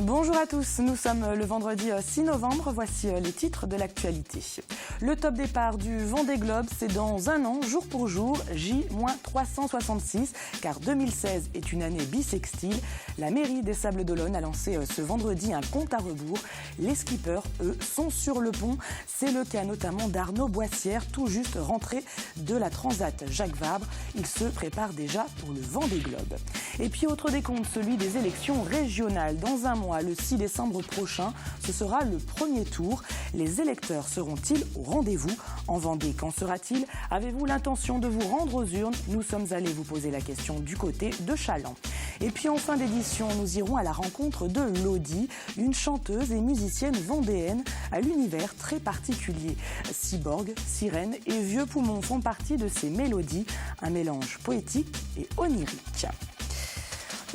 Bonjour à tous, nous sommes le vendredi 6 novembre, voici les titres de l'actualité. Le top départ du Vendée Globe, c'est dans un an, jour pour jour, J-366, car 2016 est une année bissextile. La mairie des Sables d'Olonne a lancé ce vendredi un compte à rebours. Les skippers, eux, sont sur le pont. C'est le cas notamment d'Arnaud Boissière, tout juste rentré de la Transat Jacques Vabre. Il se prépare déjà pour le Vendée Globe. Et puis autre décompte, celui des élections régionales. Dans un mois, le 6 décembre prochain, ce sera le premier tour. Les électeurs seront-ils au rendez-vous? En Vendée, qu'en sera-t-il? Avez-vous l'intention de vous rendre aux urnes? Nous sommes allés vous poser la question du côté de Chaland. Et puis en fin d'édition, nous irons à la rencontre de Lodi, une chanteuse et musicienne vendéenne à l'univers très particulier. Cyborg, sirène et vieux poumons font partie de ces mélodies, un mélange poétique et onirique.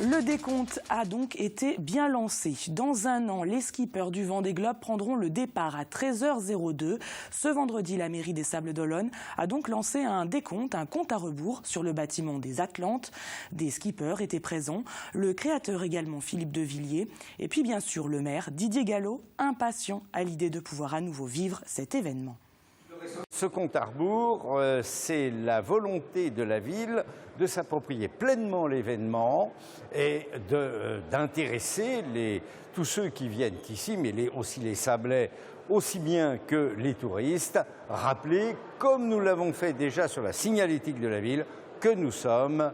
Le décompte a donc été bien lancé. Dans un an, les skippers du Vendée Globe prendront le départ à 13h02. Ce vendredi, la mairie des Sables d'Olonne a donc lancé un décompte, un compte à rebours sur le bâtiment des Atlantes. Des skippers étaient présents, le créateur également Philippe Devilliers, et puis bien sûr le maire Didier Gallo, impatient à l'idée de pouvoir à nouveau vivre cet événement. Ce compte à rebours, c'est la volonté de la ville de s'approprier pleinement l'événement et d'intéresser tous ceux qui viennent ici, mais aussi les Sablais, aussi bien que les touristes, rappeler, comme nous l'avons fait déjà sur la signalétique de la ville, que nous sommes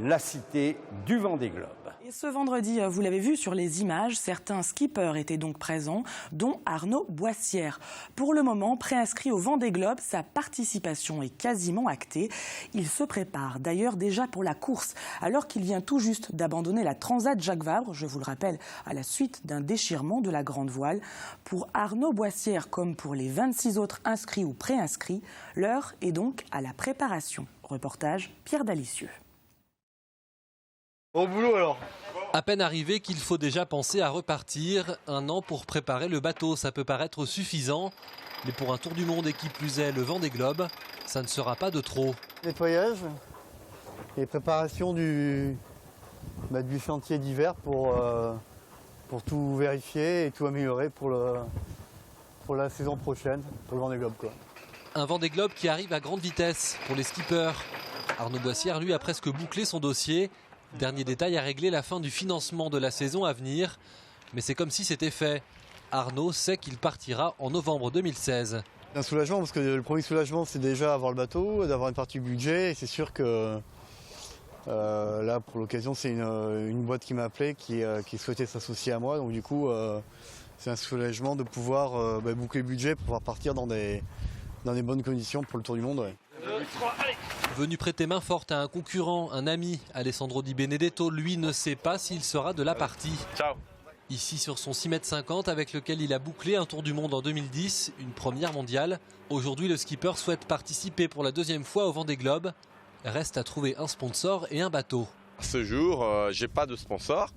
la cité du Vendée Globe. Et ce vendredi, vous l'avez vu sur les images, certains skippers étaient donc présents, dont Arnaud Boissière. Pour le moment, préinscrit au Vendée Globe, sa participation est quasiment actée. Il se prépare d'ailleurs déjà pour la course, alors qu'il vient tout juste d'abandonner la Transat Jacques Vabre, je vous le rappelle, à la suite d'un déchirement de la grande voile. Pour Arnaud Boissière, comme pour les 26 autres inscrits ou préinscrits, l'heure est donc à la préparation. Reportage Pierre Dalicieux. Au boulot alors. À peine arrivé qu'il faut déjà penser à repartir. Un an pour préparer le bateau, ça peut paraître suffisant. Mais pour un tour du monde et qui plus est le Vendée Globe, ça ne sera pas de trop. Nettoyage et préparation du chantier d'hiver pour tout vérifier et tout améliorer pour la saison prochaine, pour le Vendée Globe, quoi. Un Vendée Globe qui arrive à grande vitesse pour les skippers. Arnaud Boissière, lui, a presque bouclé son dossier. Dernier détail à régler, la fin du financement de la saison à venir. Mais c'est comme si c'était fait. Arnaud sait qu'il partira en novembre 2016. Un soulagement, parce que le premier soulagement, c'est déjà avoir le bateau, d'avoir une partie du budget. Et c'est sûr que là, pour l'occasion, c'est une boîte qui m'a appelé, qui souhaitait s'associer à moi. Donc du coup, c'est un soulagement de pouvoir boucler le budget pour pouvoir partir dans des bonnes conditions pour le Tour du Monde. Ouais. Venu prêter main forte à un concurrent, un ami, Alessandro Di Benedetto, lui ne sait pas s'il sera de la partie. Ciao. Ici sur son 6,50 m avec lequel il a bouclé un Tour du Monde en 2010, une première mondiale. Aujourd'hui, le skipper souhaite participer pour la deuxième fois au Vendée Globe. Reste à trouver un sponsor et un bateau. À ce jour, j'ai pas de sponsor,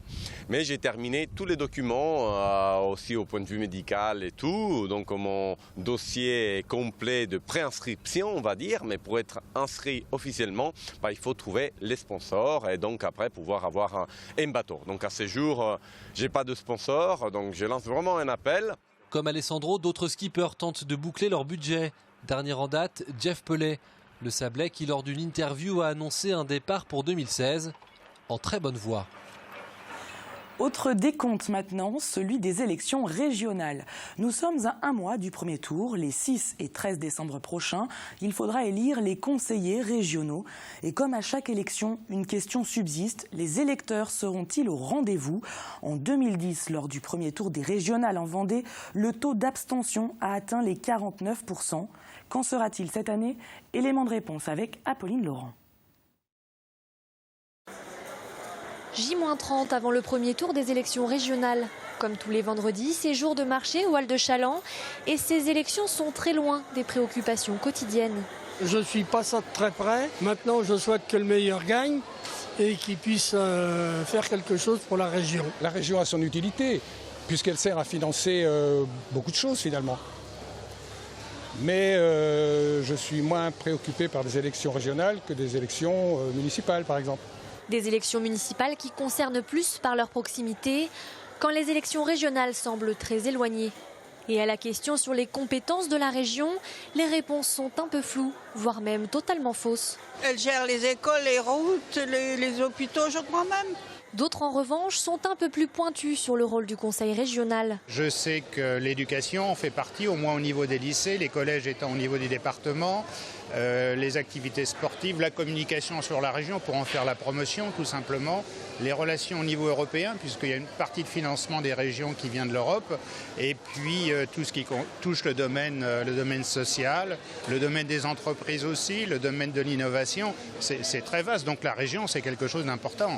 mais j'ai terminé tous les documents, aussi au point de vue médical et tout. Donc mon dossier est complet de préinscription, on va dire, mais pour être inscrit officiellement, il faut trouver les sponsors et donc après pouvoir avoir un bateau. Donc à ce jour, j'ai pas de sponsor, donc je lance vraiment un appel. Comme Alessandro, d'autres skippers tentent de boucler leur budget. Dernier en date, Jeff Pellet, le Sablais qui lors d'une interview a annoncé un départ pour 2016. En très bonne voie. Autre décompte maintenant, celui des élections régionales. Nous sommes à un mois du premier tour, les 6 et 13 décembre prochains. Il faudra élire les conseillers régionaux. Et comme à chaque élection, une question subsiste. Les électeurs seront-ils au rendez-vous? En 2010, lors du premier tour des régionales en Vendée, le taux d'abstention a atteint les 49%. Qu'en sera-t-il cette année? Élément de réponse avec Apolline Laurent. J-30 avant le premier tour des élections régionales. Comme tous les vendredis, c'est jour de marché au Hall de Chaland et ces élections sont très loin des préoccupations quotidiennes. Je ne suis pas ça de très près. Maintenant, je souhaite que le meilleur gagne et qu'il puisse faire quelque chose pour la région. La région a son utilité puisqu'elle sert à financer beaucoup de choses finalement. Mais je suis moins préoccupé par des élections régionales que des élections municipales par exemple. Des élections municipales qui concernent plus par leur proximité. quand les élections régionales semblent très éloignées. Et à la question sur les compétences de la région, les réponses sont un peu floues, voire même totalement fausses. Elle gère les écoles, les routes, les hôpitaux, je crois même. D'autres, en revanche, sont un peu plus pointus sur le rôle du conseil régional. Je sais que l'éducation en fait partie, au moins au niveau des lycées, les collèges étant au niveau des départements, les activités sportives, la communication sur la région pour en faire la promotion tout simplement, les relations au niveau européen puisqu'il y a une partie de financement des régions qui vient de l'Europe et puis tout ce qui touche le domaine social, le domaine des entreprises aussi, le domaine de l'innovation, c'est très vaste. Donc la région c'est quelque chose d'important.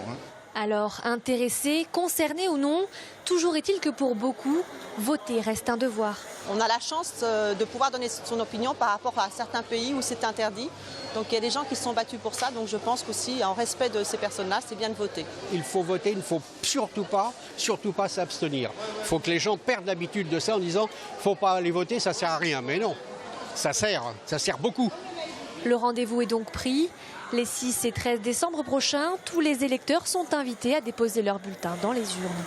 Alors, intéressés, concernés ou non, toujours est-il que pour beaucoup, voter reste un devoir. On a la chance de pouvoir donner son opinion par rapport à certains pays où c'est interdit. Donc il y a des gens qui se sont battus pour ça. Donc je pense qu'aussi, en respect de ces personnes-là, c'est bien de voter. Il faut voter, il ne faut surtout pas s'abstenir. Il faut que les gens perdent l'habitude de ça en disant « il ne faut pas aller voter, ça ne sert à rien ». Mais non, ça sert beaucoup. Le rendez-vous est donc pris. Les 6 et 13 décembre prochains, tous les électeurs sont invités à déposer leur bulletin dans les urnes.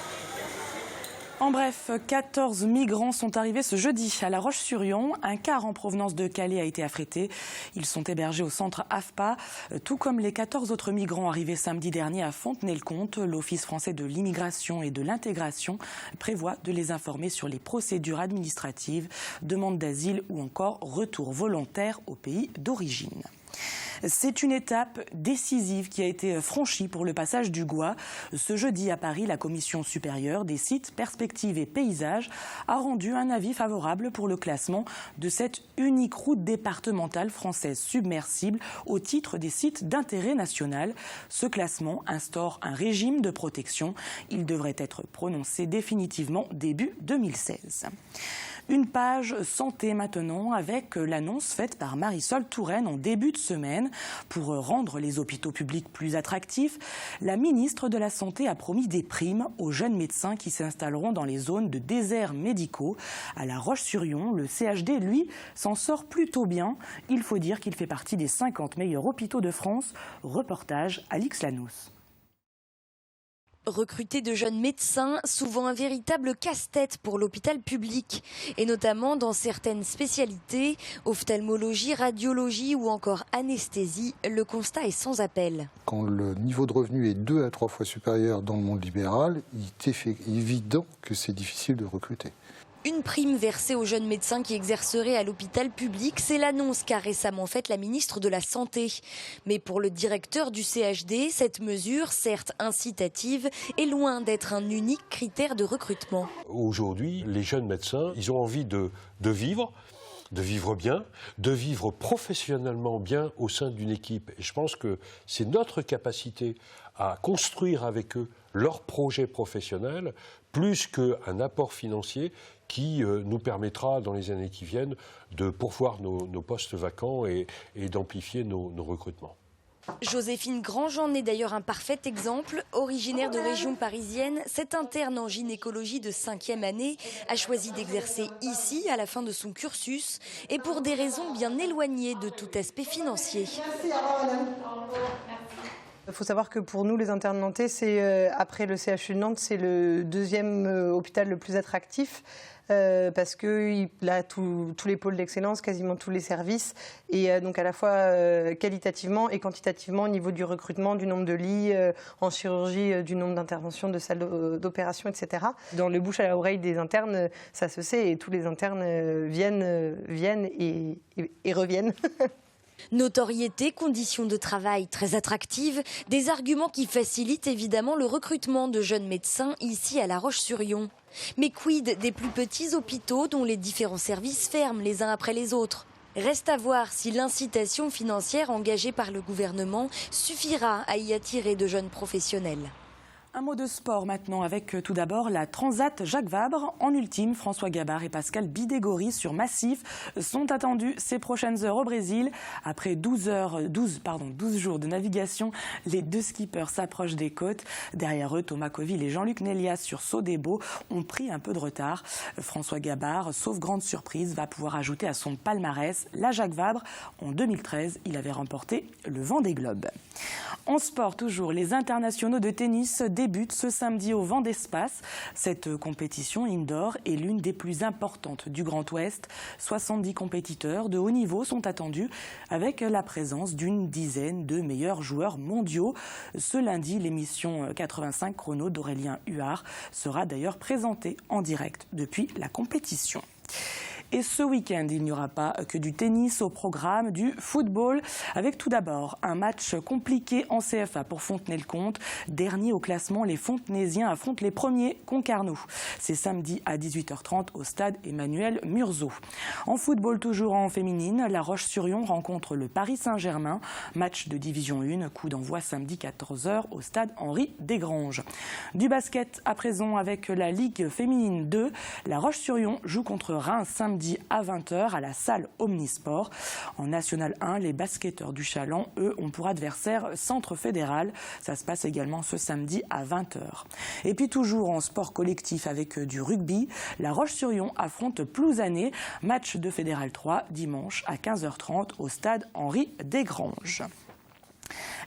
En bref, 14 migrants sont arrivés ce jeudi à La Roche-sur-Yon. Un car en provenance de Calais a été affrété. Ils sont hébergés au centre AFPA, tout comme les 14 autres migrants arrivés samedi dernier à Fontenay-le-Comte. L'Office français de l'immigration et de l'intégration prévoit de les informer sur les procédures administratives, demande d'asile ou encore retour volontaire au pays d'origine. C'est une étape décisive qui a été franchie pour le passage du Gois. Ce jeudi à Paris, la Commission supérieure des sites, perspectives et paysages a rendu un avis favorable pour le classement de cette unique route départementale française submersible au titre des sites d'intérêt national. Ce classement instaure un régime de protection. Il devrait être prononcé définitivement début 2016. Une page santé maintenant avec l'annonce faite par Marisol Touraine en début de semaine. Pour rendre les hôpitaux publics plus attractifs, la ministre de la Santé a promis des primes aux jeunes médecins qui s'installeront dans les zones de déserts médicaux. À La Roche-sur-Yon, le CHD, lui, s'en sort plutôt bien. Il faut dire qu'il fait partie des 50 meilleurs hôpitaux de France. Reportage Alix Lanos. Recruter de jeunes médecins, souvent un véritable casse-tête pour l'hôpital public, et notamment dans certaines spécialités, ophtalmologie, radiologie ou encore anesthésie, le constat est sans appel. Quand le niveau de revenu est 2 à 3 fois supérieur dans le monde libéral, il est évident que c'est difficile de recruter. Une prime versée aux jeunes médecins qui exerceraient à l'hôpital public, c'est l'annonce qu'a récemment faite la ministre de la Santé. Mais pour le directeur du CHD, cette mesure, certes incitative, est loin d'être un unique critère de recrutement. Aujourd'hui, les jeunes médecins, ils ont envie de vivre bien, de vivre professionnellement bien au sein d'une équipe. Et je pense que c'est notre capacité à construire avec eux leur projet professionnel, plus qu'un apport financier qui nous permettra dans les années qui viennent de pourvoir nos postes vacants et d'amplifier nos recrutements. Joséphine Grandjean en est d'ailleurs un parfait exemple. Originaire de région parisienne, cette interne en gynécologie de 5e année a choisi d'exercer ici à la fin de son cursus et pour des raisons bien éloignées de tout aspect financier. Il faut savoir que pour nous, les internes nantais, après le CHU de Nantes, c'est le 2e hôpital le plus attractif parce qu'il a tous les pôles d'excellence, quasiment tous les services, et donc à la fois qualitativement et quantitativement au niveau du recrutement, du nombre de lits en chirurgie, du nombre d'interventions, de salles d'opération, etc. Dans le bouche à l'oreille des internes, ça se sait, et tous les internes viennent et reviennent. Notoriété, conditions de travail très attractives, des arguments qui facilitent évidemment le recrutement de jeunes médecins ici à La Roche-sur-Yon. Mais quid des plus petits hôpitaux dont les différents services ferment les uns après les autres ? Reste à voir si l'incitation financière engagée par le gouvernement suffira à y attirer de jeunes professionnels. Un mot de sport maintenant avec tout d'abord la Transat Jacques Vabre. En ultime, François Gabard et Pascal Bidégory sur massif sont attendus ces prochaines heures au Brésil. Après 12 jours de navigation, les deux skippers s'approchent des côtes. Derrière eux, Thomas Coville et Jean-Luc Nélias sur Sodebo ont pris un peu de retard. François Gabard, sauf grande surprise, va pouvoir ajouter à son palmarès la Jacques Vabre. En 2013, il avait remporté le Vendée Globe. En sport toujours, les internationaux de tennis débute ce samedi au Vent d'Espace. Cette compétition indoor est l'une des plus importantes du Grand Ouest. 70 compétiteurs de haut niveau sont attendus avec la présence d'une dizaine de meilleurs joueurs mondiaux. Ce lundi, l'émission 85 chrono d'Aurélien Huard sera d'ailleurs présentée en direct depuis la compétition. Et ce week-end, il n'y aura pas que du tennis au programme, du football, avec tout d'abord un match compliqué en CFA pour Fontenay-le-Comte. Dernier au classement, les Fontenaisiens affrontent les premiers Concarneau. C'est samedi à 18h30 au stade Emmanuel Murzeau. En football, toujours en féminine, La Roche-sur-Yon rencontre le Paris Saint-Germain. Match de division 1, coup d'envoi samedi 14h au stade Henri Desgranges. Du basket à présent avec la Ligue féminine 2. La Roche-sur-Yon joue contre Reims samedi à 20h à la salle Omnisport. En National 1, les basketteurs du Chaland, eux, ont pour adversaire Centre Fédéral. Ça se passe également ce samedi à 20h. Et puis toujours en sport collectif avec du rugby, La Roche-sur-Yon affronte Plouzané. Match de Fédéral 3 dimanche à 15h30 au stade Henri Desgranges.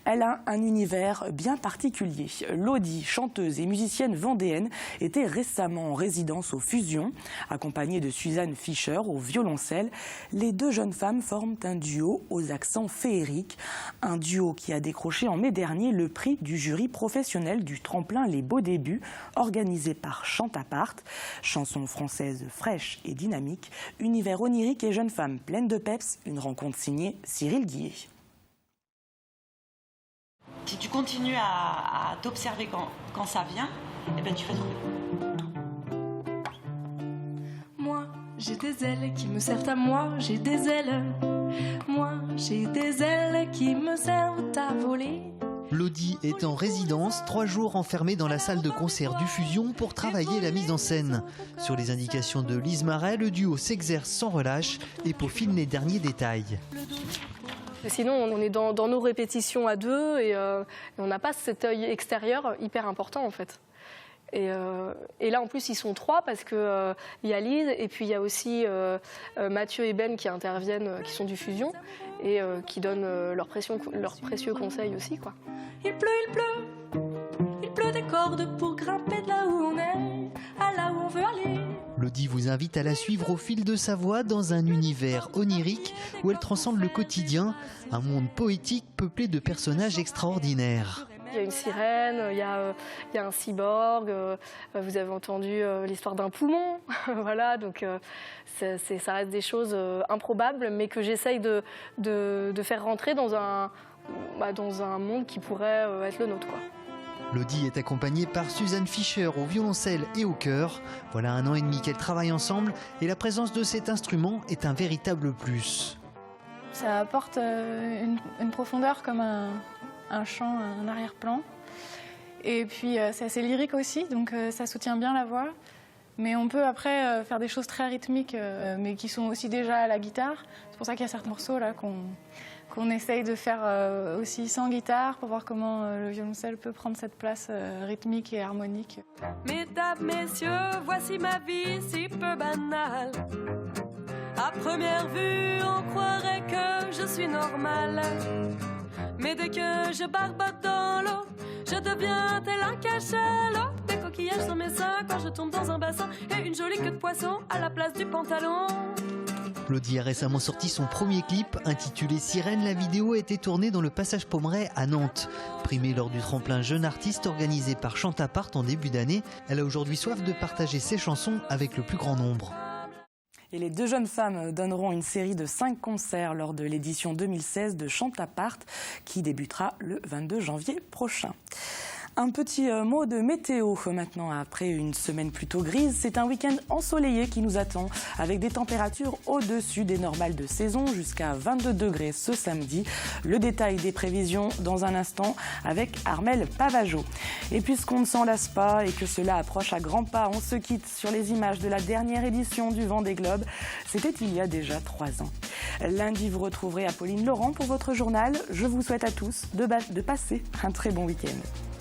Elle a un univers bien particulier. Lodi, chanteuse et musicienne vendéenne, était récemment en résidence au Fusion. Accompagnée de Suzanne Fischer au violoncelle, les deux jeunes femmes forment un duo aux accents féeriques. Un duo qui a décroché en mai dernier le prix du jury professionnel du tremplin Les Beaux Débuts, organisé par Chantapart. Chanson française fraîche et dynamique, univers onirique et jeunes femmes pleines de peps, une rencontre signée Cyril Guillet. Si tu continues à t'observer quand ça vient, eh ben tu vas trouver. Moi, j'ai des ailes qui me servent à moi, j'ai des ailes. Moi, j'ai des ailes qui me servent à voler. Lodi est en résidence, 3 jours enfermée dans la salle de concert du Fusion pour travailler la mise en scène. Sur les indications de Lise Marais, le duo s'exerce sans relâche et peaufine les derniers détails. Sinon, on est dans nos répétitions à deux et on n'a pas cet œil extérieur hyper important en fait. Et là, en plus, ils sont 3 parce qu'il y a Lise et puis il y a aussi Mathieu et Ben qui interviennent, qui sont du Fusion et qui donnent leurs précieux conseils aussi, quoi. Il pleut des cordes pour grimper de là où on est, à là où on veut aller. Lodi vous invite à la suivre au fil de sa voix dans un univers onirique où elle transcende le quotidien, un monde poétique peuplé de personnages extraordinaires. Il y a une sirène, il y a un cyborg, vous avez entendu l'histoire d'un poumon, voilà, donc ça reste des choses improbables, mais que j'essaye de faire rentrer dans un monde qui pourrait être le nôtre, quoi. Lodi est accompagnée par Suzanne Fischer au violoncelle et au chœur. Voilà 1 an et demi qu'elles travaillent ensemble et la présence de cet instrument est un véritable plus. Ça apporte une profondeur comme un chant, un arrière-plan. Et puis c'est assez lyrique aussi, donc ça soutient bien la voix. Mais on peut après faire des choses très rythmiques, mais qui sont aussi déjà à la guitare. C'est pour ça qu'il y a certains morceaux là qu'on essaye de faire aussi sans guitare pour voir comment le violoncelle peut prendre cette place rythmique et harmonique. Mesdames, messieurs, voici ma vie si peu banale. À première vue, on croirait que je suis normale. Mais dès que je barbote dans l'eau, je deviens tel un cachalot. Des coquillages sur mes seins quand je tombe dans un bassin et une jolie queue de poisson à la place du pantalon. Lodi a récemment sorti son premier clip intitulé Sirène. La vidéo a été tournée dans le Passage Pommeraye à Nantes. Primée lors du tremplin Jeune Artiste organisé par Chantapart en début d'année, elle a aujourd'hui soif de partager ses chansons avec le plus grand nombre. Et les deux jeunes femmes donneront une série de 5 concerts lors de l'édition 2016 de Chantapart qui débutera le 22 janvier prochain. Un petit mot de météo maintenant, après une semaine plutôt grise. C'est un week-end ensoleillé qui nous attend avec des températures au-dessus des normales de saison jusqu'à 22 degrés ce samedi. Le détail des prévisions dans un instant avec Armelle Pavageau. Et puisqu'on ne s'en lasse pas et que cela approche à grands pas, on se quitte sur les images de la dernière édition du Vendée Globe. C'était il y a déjà 3 ans. Lundi, vous retrouverez Apolline Laurent pour votre journal. Je vous souhaite à tous de passer un très bon week-end.